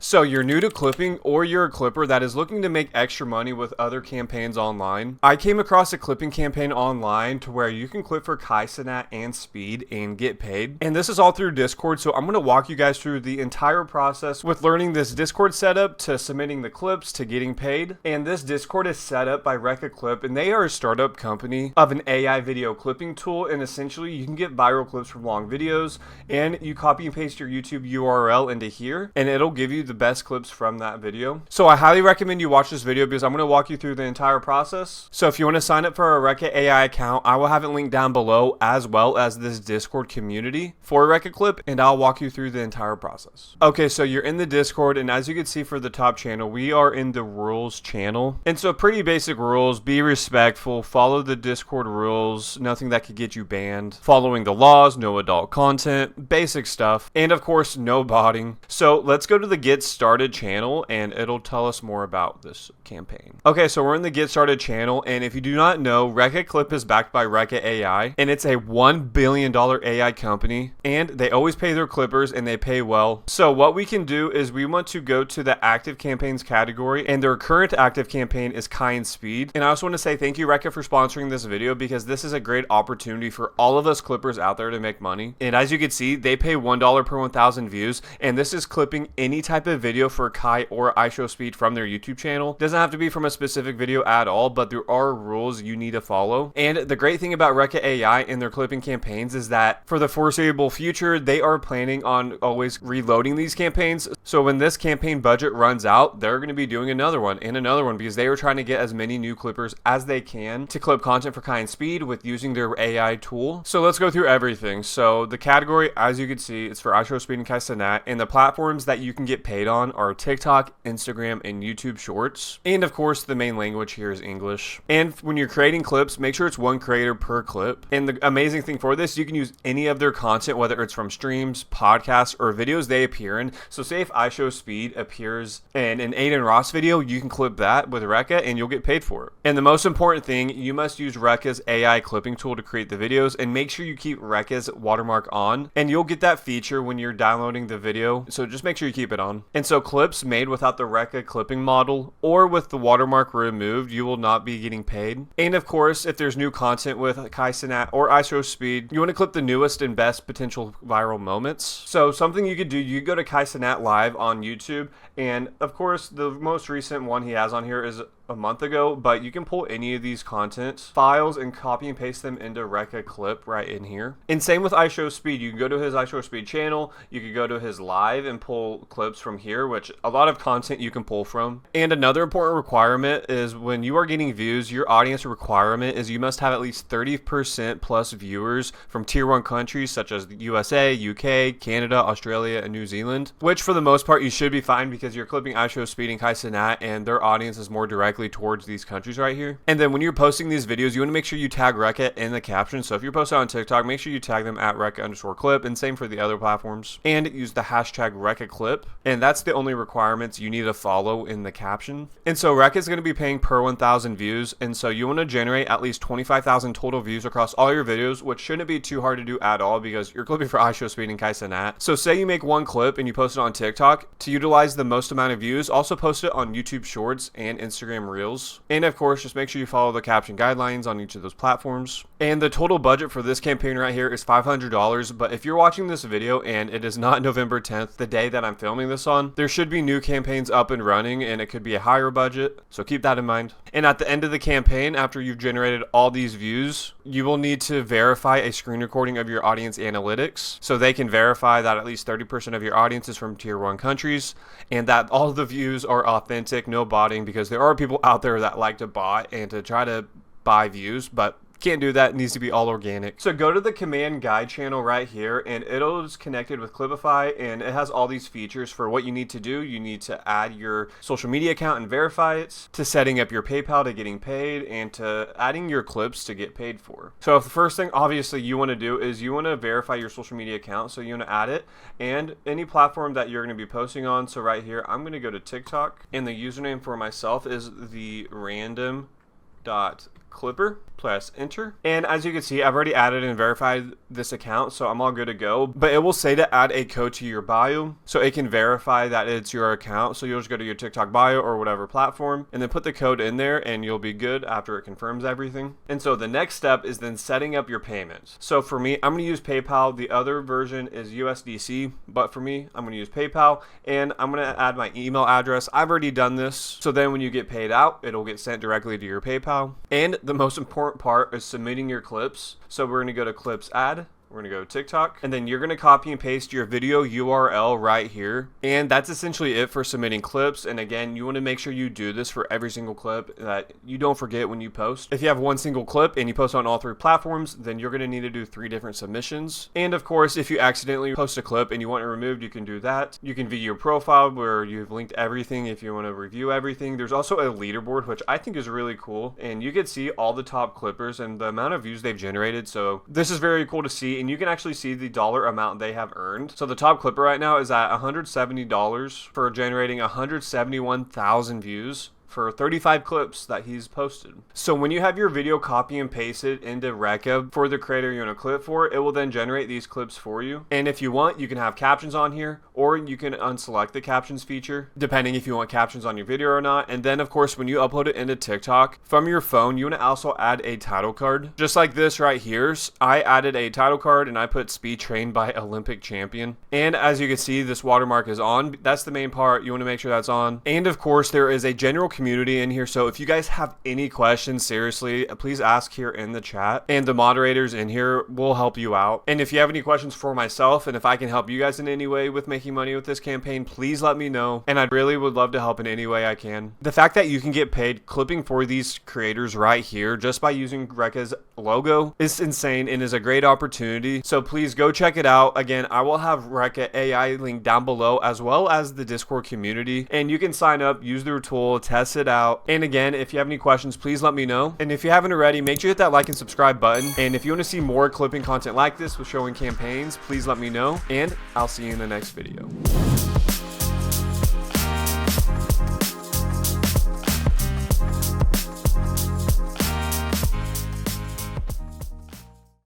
So you're new to clipping, or you're a clipper that is looking to make extra money with other campaigns online. I came across a clipping campaign online to where you can clip for Kai Cenat and Speed and get paid. And this is all through Discord. So I'm going to walk you guys through the entire process with learning this Discord setup to submitting the clips to getting paid. And this Discord is set up by Clip, and they are a startup company of an AI video clipping tool. And essentially you can get viral clips from long videos, and you copy and paste your YouTube URL into here, and it'll give you the best clips from that video. So I highly recommend you watch this video because I'm going to walk you through the entire process. So if you want to sign up for a Rekka AI account, I will have it linked down below, as well as this Discord community for Clip, and I'll walk you through the entire process. Okay, so you're in the Discord, and as you can see for the top channel, we are in the rules channel. And so pretty basic rules: be respectful, follow the Discord rules, nothing that could get you banned, following the laws, no adult content, basic stuff, and of course no botting. So let's go to the Get Started channel, and it'll tell us more about this campaign. Okay, so we're in the Get Started channel, and if you do not know, Clip is backed by Rekka AI, and it's a $1 billion AI company, and they always pay their clippers, and they pay well. So what we can do is we want to go to the active campaigns category, and their current active campaign is Kai and Speed. And I also want to say thank you, Rekka, for sponsoring this video, because this is a great opportunity for all of us clippers out there to make money. And as you can see, they pay $1 per 1,000 views, and this is clipping any type of video for Kai or IShowSpeed from their YouTube channel. Doesn't have to be from a specific video at all, but there are rules you need to follow. And the great thing about Rekka AI and their clipping campaigns is that for the foreseeable future, they are planning on always reloading these campaigns. So when this campaign budget runs out, they're going to be doing another one and another one, because they are trying to get as many new clippers as they can to clip content for Kai and Speed with using their AI tool. So let's go through everything. So the category, as you can see, it's for IShowSpeed and Kai Cenat, and the platforms that you can get paid on are TikTok, Instagram, and YouTube Shorts. And of course, the main language here is English. And when you're creating clips, make sure it's one creator per clip. And the amazing thing for this, you can use any of their content, whether it's from streams, podcasts, or videos they appear in. So say if IShowSpeed appears in an Aiden Ross video, you can clip that with Rekka and you'll get paid for it. And the most important thing, you must use Rekka's AI clipping tool to create the videos, and make sure you keep Rekka's watermark on, and you'll get that feature when you're downloading the video. So just make sure you keep it on. And so clips made without the Rekka clipping model or with the watermark removed, you will not be getting paid. And of course, if there's new content with Kai Cenat or IShowSpeed, you want to clip the newest and best potential viral moments. So something you could do, you go to Kai Cenat live on YouTube, and of course the most recent one he has on here is a month ago, but you can pull any of these content files and copy and paste them into Rekka Clip right in here. And same with IShowSpeed. You can go to his IShowSpeed channel, you can go to his live and pull clips from here, which a lot of content you can pull from. And another important requirement is when you are getting views, your audience requirement is you must have at least 30% plus viewers from tier 1 countries such as the USA, UK, Canada, Australia, and New Zealand, which for the most part you should be fine, because you're clipping IShowSpeed and Kai Cenat, and their audience is more directly towards these countries right here. And then when you're posting these videos, you want to make sure you tag Rekka in the caption. So if you're posting on TikTok, make sure you tag them at Rekka_clip, and same for the other platforms. And use the hashtag RekkaClip. And that's the only requirements you need to follow in the caption. And so Rekka is going to be paying per 1,000 views. And so you want to generate at least 25,000 total views across all your videos, which shouldn't be too hard to do at all, because you're clipping for IShowSpeed and Kai Cenat. So say you make one clip and you post it on TikTok, to utilize the most amount of views, also post it on YouTube Shorts and Instagram Reels. And of course, just make sure you follow the caption guidelines on each of those platforms. And the total budget for this campaign right here is $500. But if you're watching this video and it is not November 10th, the day that I'm filming this on, there should be new campaigns up and running, and it could be a higher budget. So keep that in mind. And at the end of the campaign, after you've generated all these views, you will need to verify a screen recording of your audience analytics, so they can verify that at least 30% of your audience is from tier 1 countries, and that all the views are authentic, no botting, because there are people out there that like to bot and to try to buy views, but can't do that. It needs to be all organic. So go to the command guide channel right here, and is connected with Clipify, and it has all these features for what you need to do. You need to add your social media account and verify it, to setting up your PayPal to getting paid, and to adding your clips to get paid for. So the first thing obviously you want to do is you want to verify your social media account. So you want to add it, and any platform that you're going to be posting on. So right here, I'm going to go to TikTok, and the username for myself is the random Clipper, press enter, and as you can see, I've already added and verified this account, so I'm all good to go. But it will say to add a code to your bio so it can verify that it's your account. So you'll just go to your TikTok bio or whatever platform and then put the code in there, and you'll be good after it confirms everything. And so the next step is then setting up your payments. So for me, I'm going to use PayPal. The other version is USDC, but for me, I'm going to use PayPal, and I'm going to add my email address. I've already done this, so then when you get paid out, it'll get sent directly to your PayPal. And the most important part is submitting your clips. So we're going to go to clips add. We're going to go to TikTok, and then you're going to copy and paste your video URL right here. And that's essentially it for submitting clips. And again, you want to make sure you do this for every single clip, that you don't forget when you post. If you have one single clip and you post on all 3 platforms, then you're going to need to do 3 different submissions. And of course, if you accidentally post a clip and you want it removed, you can do that. You can view your profile where you've linked everything if you want to review everything. There's also a leaderboard, which I think is really cool. And you can see all the top clippers and the amount of views they've generated. So this is very cool to see. And you can actually see the dollar amount they have earned. So the top clipper right now is at $170 for generating 171,000 views for 35 clips that he's posted. So when you have your video copy and pasted into Rekka for the creator you want to clip for, it will then generate these clips for you. And if you want, you can have captions on here, or you can unselect the captions feature, depending if you want captions on your video or not. And then of course, when you upload it into TikTok from your phone, you want to also add a title card, just like this right here. I added a title card and I put speed trained by Olympic champion. And as you can see, this watermark is on. That's the main part. You want to make sure that's on. And of course, there is a general community in here, so if you guys have any questions, seriously, please ask here in the chat, and the moderators in here will help you out. And if you have any questions for myself, and if I can help you guys in any way with making money with this campaign, please let me know, and I really would love to help in any way I can. The fact that you can get paid clipping for these creators right here just by using Rekka's logo is insane and is a great opportunity, so please go check it out. Again, I will have Rekka AI link down below, as well as the Discord community, and you can sign up, use their tool, test it out. And again, if you have any questions, please let me know. And if you haven't already, make sure you hit that like and subscribe button. And if you want to see more clipping content like this with showing campaigns, please let me know. And I'll see you in the next video.